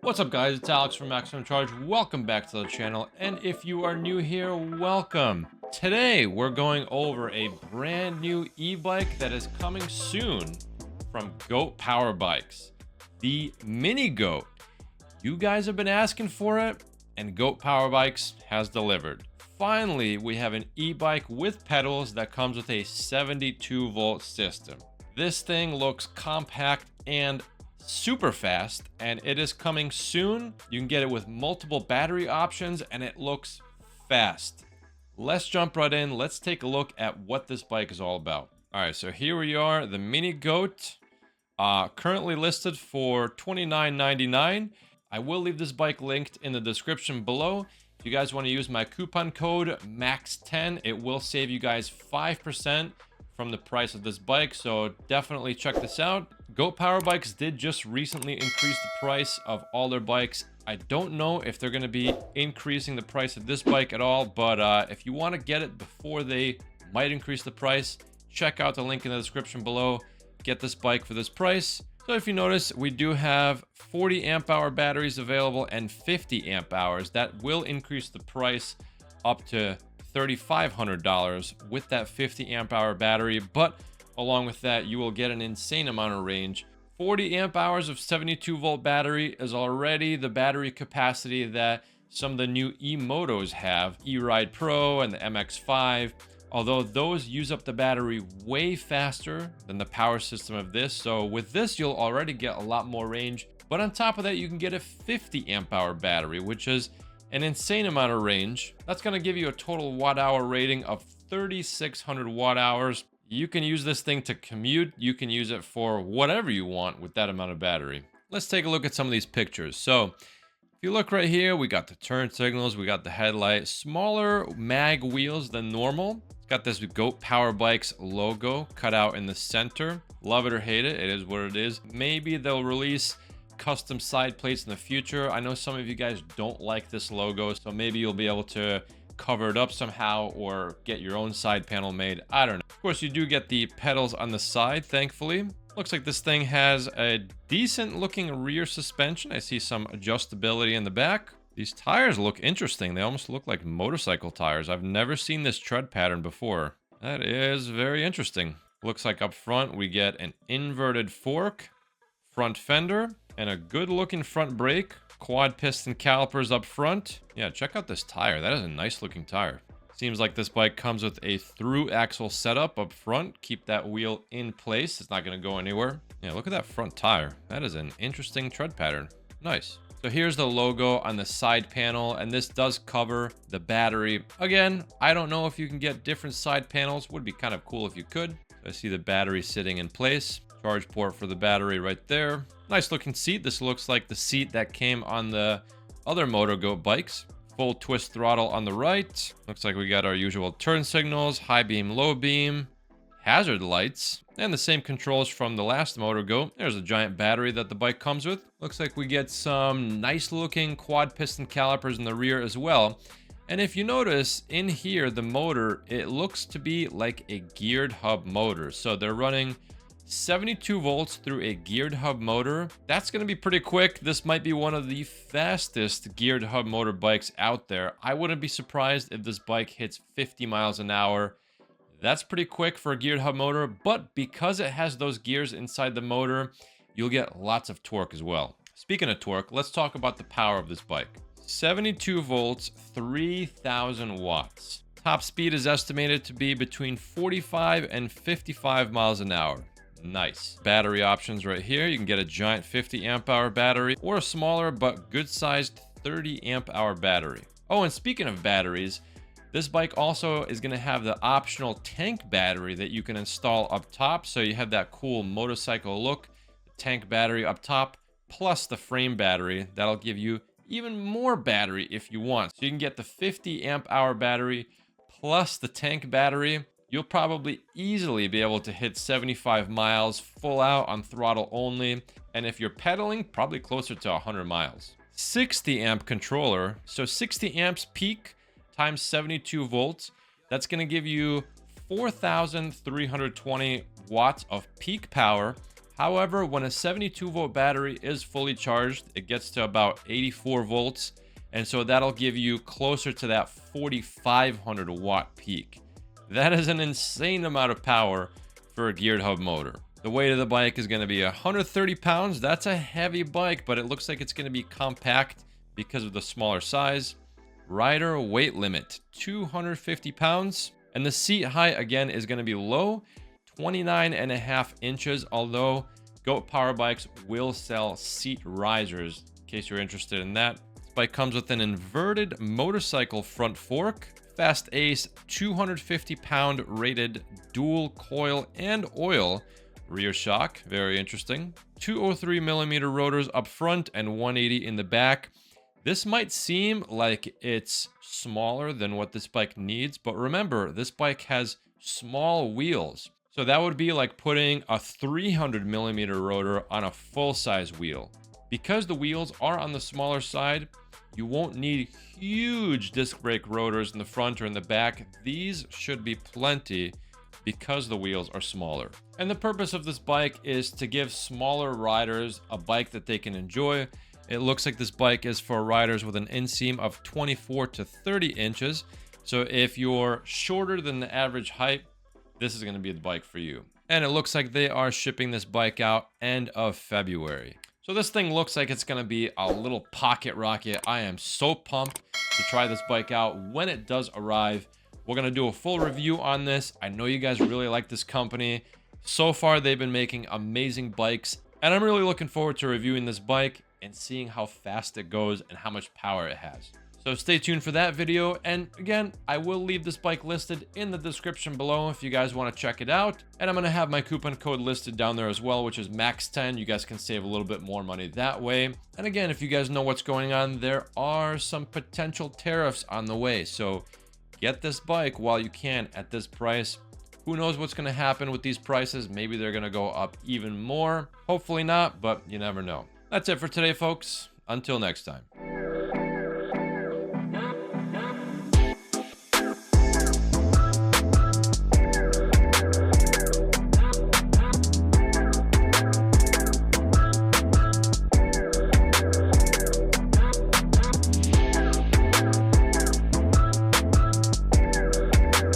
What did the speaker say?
What's up, guys? It's Alex from Maximum Charge. Welcome back to the channel, and if you are new here, welcome. Today we're going over a brand new e-bike that is coming soon from Goat Power Bikes, the Mini Goat. You guys have been asking for it, and Goat Power Bikes has delivered. Finally, we have an e-bike with pedals that comes with a 72 volt system. This thing looks compact and super fast, and it is coming soon. You can get it with multiple battery options, and it looks fast. Let's jump right in. Let's take a look at what this bike is all about. All right, so here we are, the Mini Goat, currently listed for $29.99. I will leave this bike linked in the description below. If you guys want to use my coupon code MAX10, it will save you guys 5% from the price of this bike, so definitely check this out. Goat Power Bikes did just recently increase the price of all their bikes. I don't know if they're going to be increasing the price of this bike at all, but if you want to get it before they might increase the price, check out the link in the description below. Get this bike for this price. So if you notice, we do have 40 amp hour batteries available and 50 amp hours. That will increase the price up to $3,500 with that 50 amp hour battery, but along with that, you will get an insane amount of range. 40 amp hours of 72 volt battery is already the battery capacity that some of the new e-motos have, E-Ride Pro and the MX-5, although those use up the battery way faster than the power system of this. So with this, you'll already get a lot more range, but on top of that, you can get a 50 amp hour battery, which is an insane amount of range. That's going to give you a total watt hour rating of 3,600 watt hours. You can use this thing to commute. You can use it for whatever you want with that amount of battery. Let's take a look at some of these pictures. So if you look right here, we got the turn signals, we got the headlight, smaller mag wheels than normal. It's got this Goat Power Bikes logo cut out in the center. Love it or hate it, it is what it is. Maybe they'll release custom side plates in the future. I know some of you guys don't like this logo, so maybe you'll be able to cover it up somehow or get your own side panel made. I don't know. Of course, you do get the pedals on the side, thankfully. Looks like this thing has a decent looking rear suspension. I see some adjustability in the back. These tires look interesting. They almost look like motorcycle tires. I've never seen this tread pattern before. That is very interesting. Looks like up front we get an inverted fork, front fender, and a good looking front brake. Quad piston calipers up front. Yeah, check out this tire. That is a nice looking tire. Seems like this bike comes with a through axle setup up front. Keep that wheel in place. It's not going to go anywhere. Yeah, look at that front tire. That is an interesting tread pattern. Nice. So here's the logo on the side panel, and this does cover the battery. Again, I don't know if you can get different side panels. Would be kind of cool if you could. I see the battery sitting in place. Charge port for the battery right there. Nice looking seat. This looks like the seat that came on the other MotoGoat bikes. Full twist throttle on the right. Looks like we got our usual turn signals, high beam, low beam, hazard lights, and the same controls from the last MotoGoat. There's a giant battery that the bike comes with. Looks like we get some nice looking quad piston calipers in the rear as well. And if you notice in here, the motor, it looks to be like a geared hub motor. So they're running 72 volts through a geared hub motor. That's going to be pretty quick. This might be one of the fastest geared hub motor bikes out there. I wouldn't be surprised if this bike hits 50 miles an hour. That's pretty quick for a geared hub motor, but because it has those gears inside the motor, you'll get lots of torque as well. Speaking of torque, let's talk about the power of this bike. 72 volts, 3,000 watts. Top speed is estimated to be between 45 and 55 miles an hour. Nice. Battery options right here. You can get a giant 50 amp hour battery or a smaller but good sized 30 amp hour battery. Oh, and speaking of batteries, this bike also is going to have the optional tank battery that you can install up top. So you have that cool motorcycle look, the tank battery up top, plus the frame battery. That'll give you even more battery if you want. So you can get the 50 amp hour battery plus the tank battery. You'll probably easily be able to hit 75 miles full out on throttle only. And if you're pedaling, probably closer to 100 miles. 60 amp controller. So 60 amps peak times 72 volts. That's going to give you 4,320 watts of peak power. However, when a 72 volt battery is fully charged, it gets to about 84 volts. And so that'll give you closer to that 4,500 watt peak. That is an insane amount of power for a geared hub motor. The weight of the bike is going to be 130 pounds. That's a heavy bike, but it looks like it's going to be compact because of the smaller size. Rider weight limit, 250 pounds. And the seat height, again, is going to be low, 29.5 inches, although Goat Power Bikes will sell seat risers, in case you're interested in that. This bike comes with an inverted motorcycle front fork, Fast Ace 250 pound rated dual coil and oil rear shock, very interesting. 203 millimeter rotors up front and 180 in the back. This might seem like it's smaller than what this bike needs, but remember, this bike has small wheels. So that would be like putting a 300 millimeter rotor on a full-size wheel. Because the wheels are on the smaller side, you won't need huge disc brake rotors in the front or in the back. These should be plenty because the wheels are smaller. And the purpose of this bike is to give smaller riders a bike that they can enjoy. It looks like this bike is for riders with an inseam of 24 to 30 inches. So if you're shorter than the average height, this is going to be the bike for you. And it looks like they are shipping this bike out end of February. So this thing looks like it's going to be a little pocket rocket. I am so pumped to try this bike out when it does arrive. We're going to do a full review on this. I know you guys really like this company. So far, they've been making amazing bikes, and I'm really looking forward to reviewing this bike and seeing how fast it goes and how much power it has. So stay tuned for that video. And again, I will leave this bike listed in the description below if you guys want to check it out. And I'm going to have my coupon code listed down there as well, which is MAX10. You guys can save a little bit more money that way. And again, if you guys know what's going on, there are some potential tariffs on the way. So get this bike while you can at this price. Who knows what's going to happen with these prices? Maybe they're going to go up even more. Hopefully not, but you never know. That's it for today, folks. Until next time.